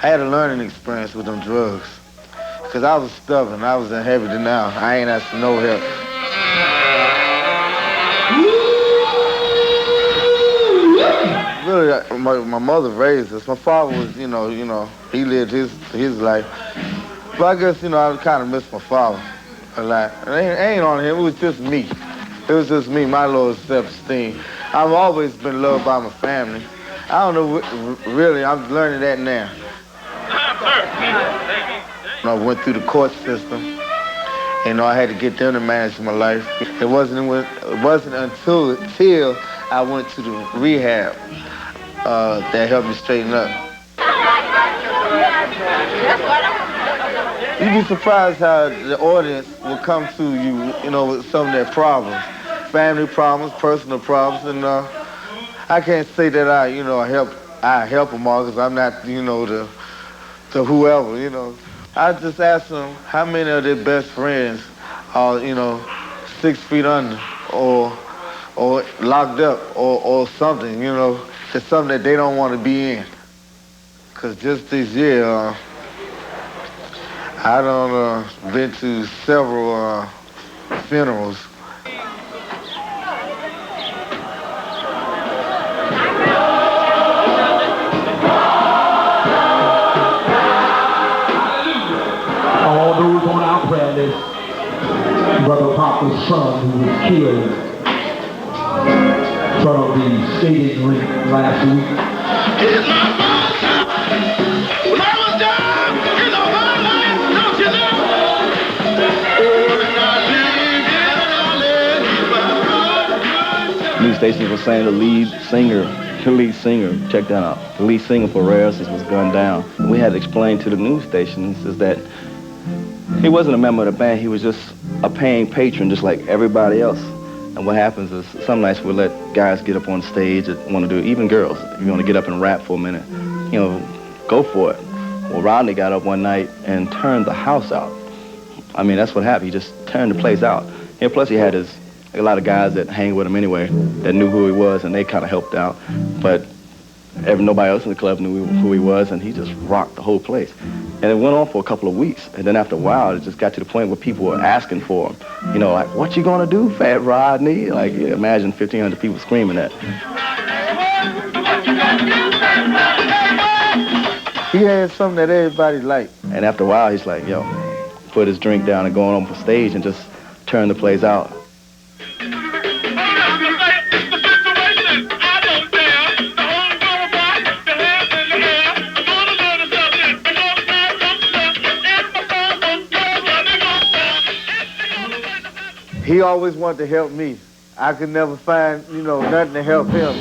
I had a learning experience with them drugs. Because I was stubborn. I was in heavy denial. I ain't asked for no help. Really, my mother raised us. My father was, you know, he lived his life. But I guess, I kind of miss my father a lot. It ain't on him. It was just me. It was just me, my low self-esteem. I've always been loved by my family. I don't know, really, I'm learning that now. I went through the court system. I had to get them to manage my life. It wasn't until I went to the rehab that helped me straighten up. You'd be surprised how the audience will come to you, with some of their problems. Family problems, personal problems, and I can't say that I help them all because I'm not, the whoever, I just ask them how many of their best friends are, 6 feet under or locked up or something, it's something that they don't want to be in. Because just this year, I done been to several funerals. All those on our prayer list, Brother Papa's son who was killed in front of the stadium rink last week. It's my fault. When I was down in the highlights, don't you know? News stations were saying the lead singer, check that out. The lead singer for Rarities was gunned down. We had to explain to the news stations is that he wasn't a member of the band, he was just a paying patron just like everybody else. And what happens is some nights we'll let guys get up on stage that want to do it, even girls. If you want to get up and rap for a minute, go for it. Well, Rodney got up one night and turned the house out. I mean, that's what happened. He just turned the place out. And plus he had a lot of guys that hang with him anyway that knew who he was, and they kind of helped out. But nobody else in the club knew who he was, and he just rocked the whole place. And it went on for a couple of weeks. And then after a while, it just got to the point where people were asking for him. Like, what you gonna do, Fat Rodney? Like, imagine 1,500 people screaming that. He had something that everybody liked. And after a while, he's like, put his drink down and going on for stage and just turn the place out. He always wanted to help me. I could never find, nothing to help him,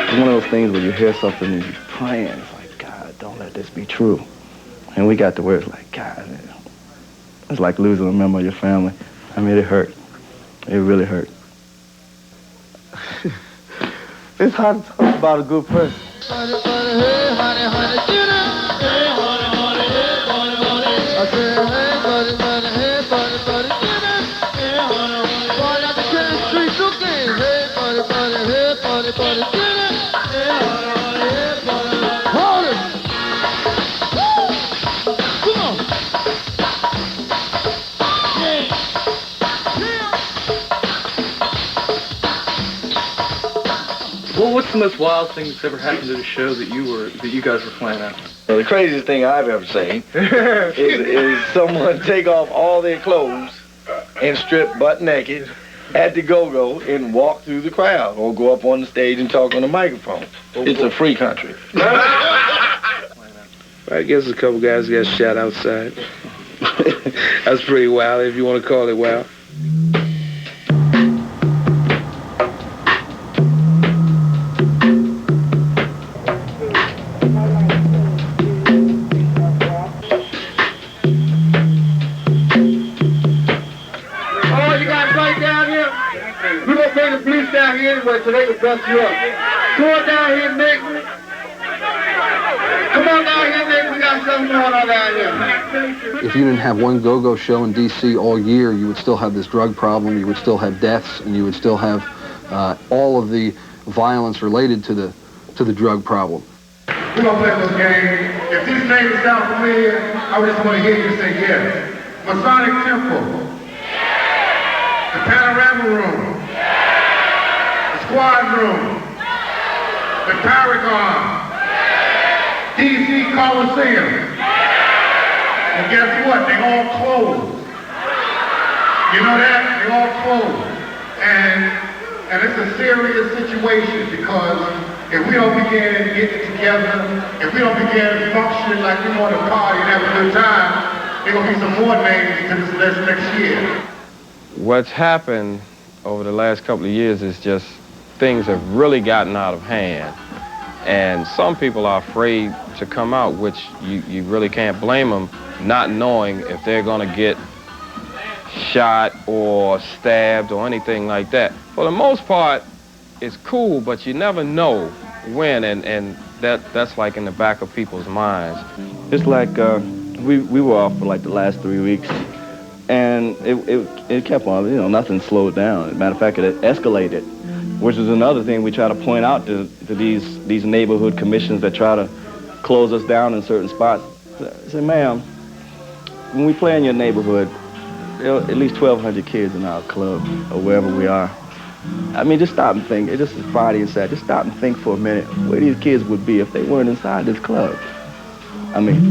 It's one of those things where you hear something and you're praying. It's like, God, don't let this be true. And we got to where it's like, God, it's like losing a member of your family. I mean, it hurt. It really hurt. It's hard to talk about a good person. Well, what's the most wild thing that's ever happened at a show that you guys were playing at? Well, the craziest thing I've ever seen is someone take off all their clothes and strip butt naked at the go-go and walk through the crowd or go up on the stage and talk on the microphone. It's a free country. I guess a couple guys got shot outside. That's pretty wild, if you want to call it wild. Anyway, so they can bust you up. Go on down here, Nick. Come on down here, Nick. We got If you didn't have one go-go show in D.C. all year, you would still have this drug problem, you would still have deaths, and you would still have all of the violence related to the drug problem. We're going to play this game. If these names sound familiar, I just want to hear you say yes. Masonic Temple. The Panorama Room. The Squad Room. The Paragon. DC Coliseum. And guess what? They all closed. You know that? They all closed. And it's a serious situation because if we don't begin getting together, if we don't begin functioning like we want to party and have a good time, there going to be some more names to this list next year. What's happened over the last couple of years is just things have really gotten out of hand. And some people are afraid to come out, which you really can't blame them, not knowing if they're going to get shot or stabbed or anything like that. For the most part, it's cool, but you never know when, and that's like in the back of people's minds. It's like we were off for like the last 3 weeks, and it kept on, you know, nothing slowed down. As a matter of fact, it escalated, which is another thing we try to point out to these neighborhood commissions that try to close us down in certain spots. I say, ma'am, when we play in your neighborhood, there are at least 1,200 kids in our club or wherever we are. I mean, just stop and think. It's just Friday and Saturday. Just stop and think for a minute where these kids would be if they weren't inside this club. I mean,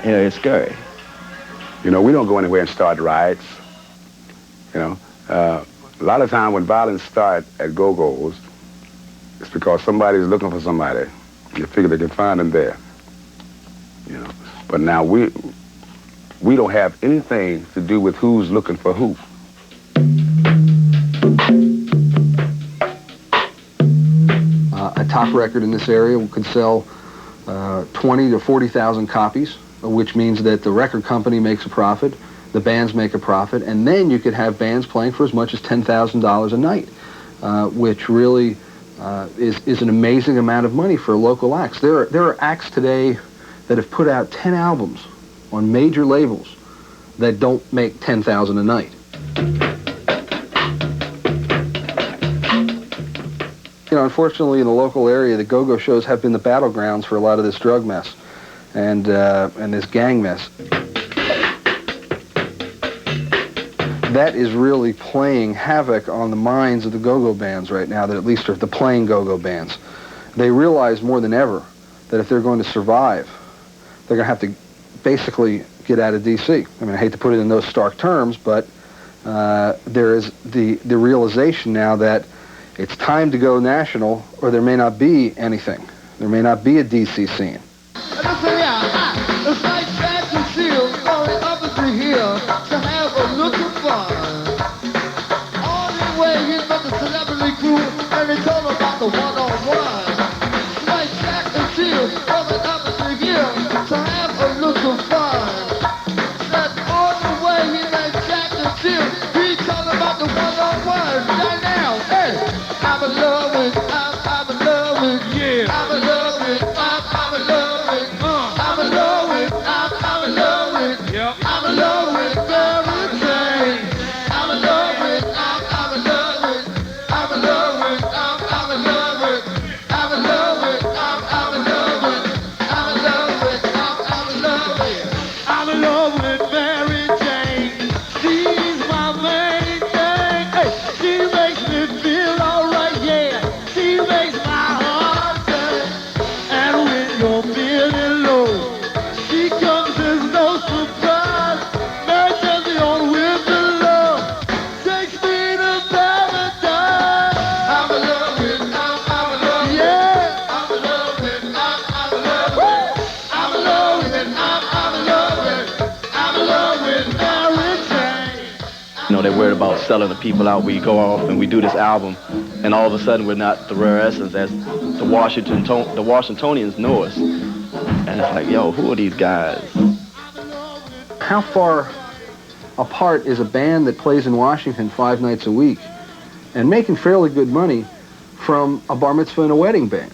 you know, it's scary. You know, we don't go anywhere and start riots. You know, a lot of time when violence starts at go-go's, it's because somebody's looking for somebody. You figure they can find them there. You know, but now we don't have anything to do with who's looking for who. A top record in this area could sell 20 to 40,000 copies, which means that the record company makes a profit, the bands make a profit, and then you could have bands playing for as much as $10,000 a night, which really is an amazing amount of money for local acts. There are acts today that have put out 10 albums on major labels that don't make $10,000 a night. You know, unfortunately, in the local area, the go-go shows have been the battlegrounds for a lot of this drug mess and this gang mess. That is really playing havoc on the minds of the go-go bands right now, that at least are the playing go-go bands. They realize more than ever that if they're going to survive, they're going to have to basically get out of D.C. I mean, I hate to put it in those stark terms, but there is the realization now that it's time to go national, or there may not be anything. There may not be a D.C. scene. It's like that to feel, going up to here to have a look of fun. All the way he met the celebrity crew, and he told about the one-on-one. It's like Jack and Jill, going up to here to have a look of fun. Said all the way he met Jack and Jill, he told about the one-on-one. Right now, hey, I'm in love with, I'm in love with, yeah, I'm in love with, I'm in love with, I'm in love with, I'm in love with, yep. I'm in love with Mary Jane. I'm in love with, I'm in love with, I'm in love with, I'm in love with, I'm in love with, I'm in love with, I'm in love with, I'm in love with, I'm in love with Mary Jane. She's my main thing. Hey, she makes me feel alright, yeah. She makes my heart sing. And when you're feeling low, she comes as no surprise. Matches the old with the love. Takes me to paradise. I'm in love with, I'm in love with, yeah. I'm in love with, I'm in love with, I'm in love with, I'm in love with, I'm in love with Mary Jane. You know, they're worried about selling the people out. We go off and we do this album, and all of a sudden we're not the Rare Essence as the Washingtonians know us. And it's like, yo, who are these guys? How far apart is a band that plays in Washington 5 nights a week and making fairly good money from a bar mitzvah and a wedding band?